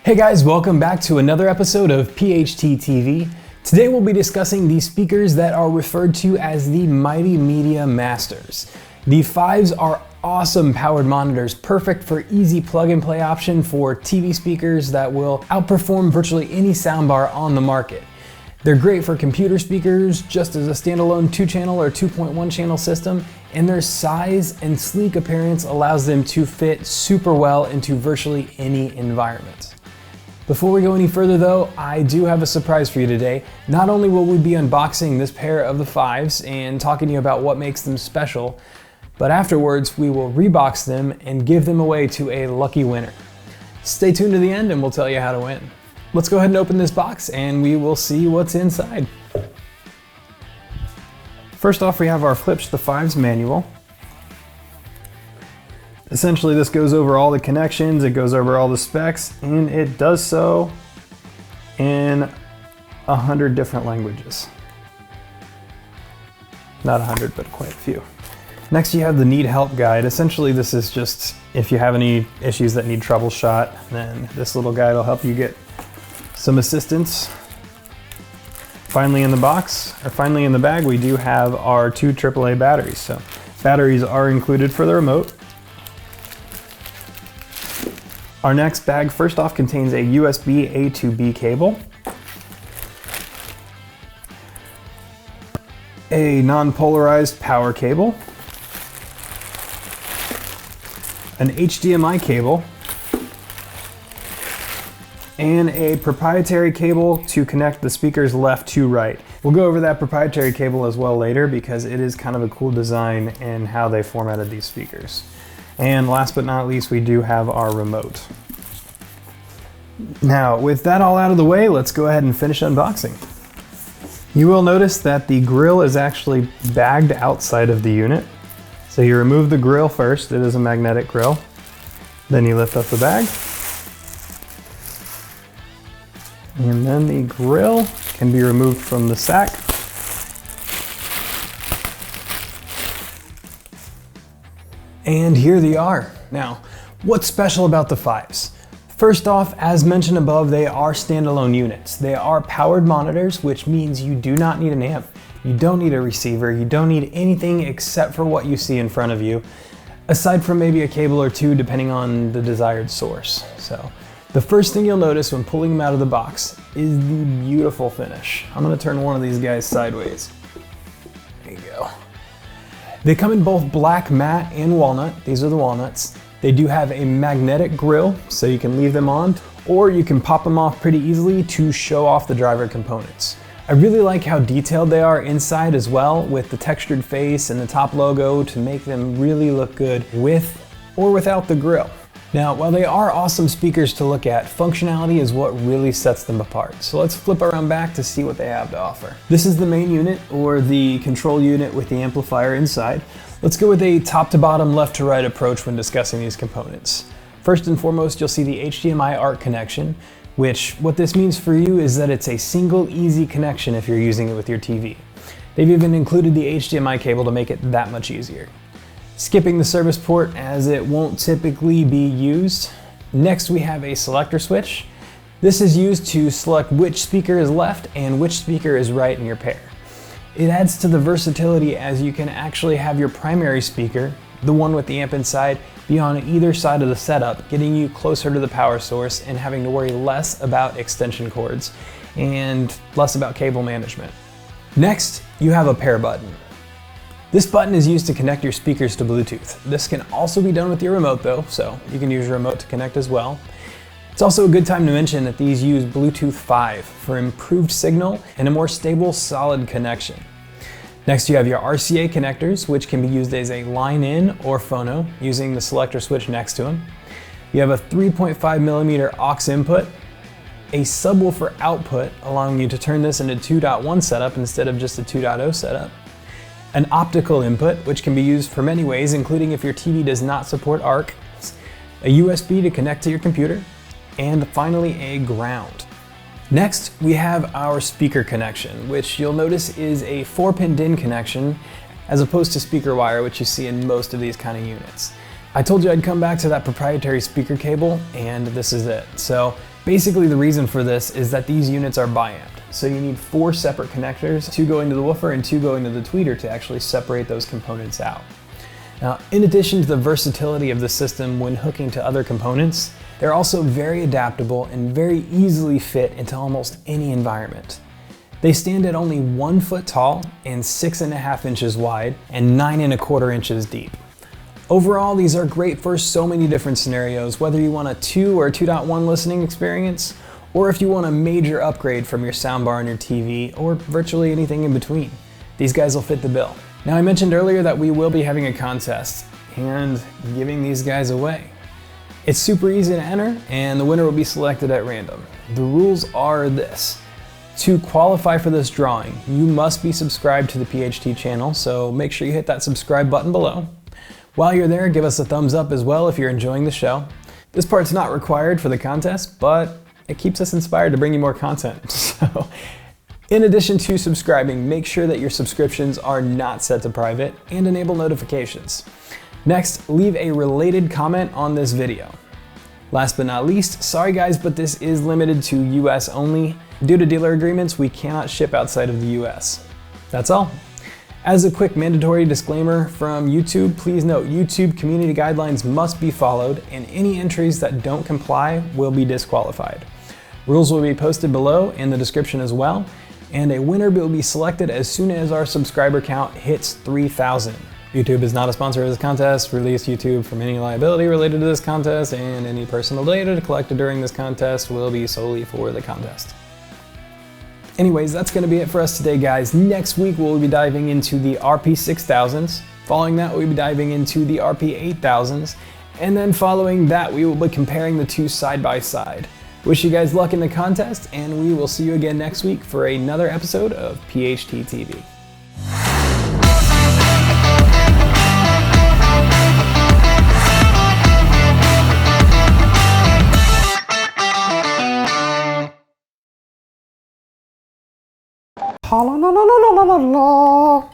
Hey guys, welcome back to another episode of PHT TV. Today we'll be discussing the speakers that are referred to as the Mighty Media Masters. The 5s are awesome powered monitors, perfect for easy plug and play option for TV speakers that will outperform virtually any soundbar on the market. They're great for computer speakers, just as a standalone 2-channel or 2.1 channel system, and their size and sleek appearance allows them to fit super well into virtually any environment. Before we go any further though, I do have a surprise for you today. Not only will we be unboxing this pair of the 5s and talking to you about what makes them special, but afterwards we will rebox them and give them away to a lucky winner. Stay tuned to the end and we'll tell you how to win. Let's go ahead and open this box and we will see what's inside. First off, we have our Flips the 5s manual. Essentially, this goes over all the connections, it goes over all the specs, and it does so in 100 different languages. Not 100, but quite a few. Next, you have the Need Help guide. Essentially, this is just if you have any issues that need troubleshot, then this little guide will help you get some assistance. Finally in the box, or finally in the bag, we do have our 2 AAA batteries. So batteries are included for the remote. Our next bag, first off, contains a USB A to B cable, a non-polarized power cable, an HDMI cable, and a proprietary cable to connect the speakers left to right. We'll go over that proprietary cable as well later because it is kind of a cool design in how they formatted these speakers. And last but not least, we do have our remote. Now, with that all out of the way, let's go ahead and finish unboxing. You will notice that the grill is actually bagged outside of the unit. So you remove the grill first, it is a magnetic grill. Then you lift up the bag. And then the grill can be removed from the sack. And here they are. Now, what's special about the 5s? First off, as mentioned above, they are standalone units. They are powered monitors, which means you do not need an amp, you don't need a receiver, you don't need anything except for what you see in front of you, aside from maybe a cable or two depending on the desired source. So, the first thing you'll notice when pulling them out of the box is the beautiful finish. I'm gonna turn one of these guys sideways. There you go. They come in both black matte and walnut. These are the walnuts. They do have a magnetic grill, so you can leave them on, or you can pop them off pretty easily to show off the driver components. I really like how detailed they are inside as well, with the textured face and the top logo to make them really look good with or without the grill. Now, while they are awesome speakers to look at, functionality is what really sets them apart. So let's flip around back to see what they have to offer. This is the main unit, or the control unit with the amplifier inside. Let's go with a top to bottom, left to right approach when discussing these components. First and foremost, you'll see the HDMI ARC connection, which what this means for you is that it's a single easy connection if you're using it with your TV. They've even included the HDMI cable to make it that much easier. Skipping the service port as it won't typically be used. Next we have a selector switch. This is used to select which speaker is left and which speaker is right in your pair. It adds to the versatility as you can actually have your primary speaker, the one with the amp inside, be on either side of the setup, getting you closer to the power source and having to worry less about extension cords and less about cable management. Next, you have a pair button. This button is used to connect your speakers to Bluetooth. This can also be done with your remote though, so you can use your remote to connect as well. It's also a good time to mention that these use Bluetooth 5 for improved signal and a more stable, solid connection. Next you have your RCA connectors, which can be used as a line in or phono using the selector switch next to them. You have a 3.5mm aux input, a subwoofer output allowing you to turn this into 2.1 setup instead of just a 2.0 setup. An optical input, which can be used for many ways, including if your TV does not support ARC, a USB to connect to your computer, and finally a ground. Next, we have our speaker connection, which you'll notice is a 4-pin DIN connection as opposed to speaker wire, which you see in most of these kind of units. I told you I'd come back to that proprietary speaker cable, and this is it. So Basically, the reason for this is that these units are bi-amped, so you need 4 separate connectors, 2 going to the woofer and 2 going to the tweeter to actually separate those components out. Now, in addition to the versatility of the system when hooking to other components, they're also very adaptable and very easily fit into almost any environment. They stand at only 1 foot tall and 6.5 inches wide and 9.25 inches deep. Overall, these are great for so many different scenarios, whether you want a 2 or 2.1 listening experience, or if you want a major upgrade from your soundbar on your TV, or virtually anything in between. These guys will fit the bill. Now, I mentioned earlier that we will be having a contest and giving these guys away. It's super easy to enter, and the winner will be selected at random. The rules are this. To qualify for this drawing, you must be subscribed to the PHT channel, so make sure you hit that subscribe button below. While you're there, give us a thumbs up as well if you're enjoying the show. This part's not required for the contest, but it keeps us inspired to bring you more content. So, in addition to subscribing, make sure that your subscriptions are not set to private and enable notifications. Next, leave a related comment on this video. Last but not least, sorry guys, but this is limited to US only. Due to dealer agreements, we cannot ship outside of the US. That's all. As a quick mandatory disclaimer from YouTube, please note YouTube community guidelines must be followed, and any entries that don't comply will be disqualified. Rules will be posted below in the description as well, and a winner will be selected as soon as our subscriber count hits 3,000. YouTube is not a sponsor of this contest. Release YouTube from any liability related to this contest, and any personal data collected during this contest will be solely for the contest. Anyways, that's going to be it for us today, guys. Next week, we'll be diving into the RP6000s. Following that, we'll be diving into the RP8000s. And then following that, we will be comparing the two side by side. Wish you guys luck in the contest, and we will see you again next week for another episode of PHT TV. La la la la la la la la.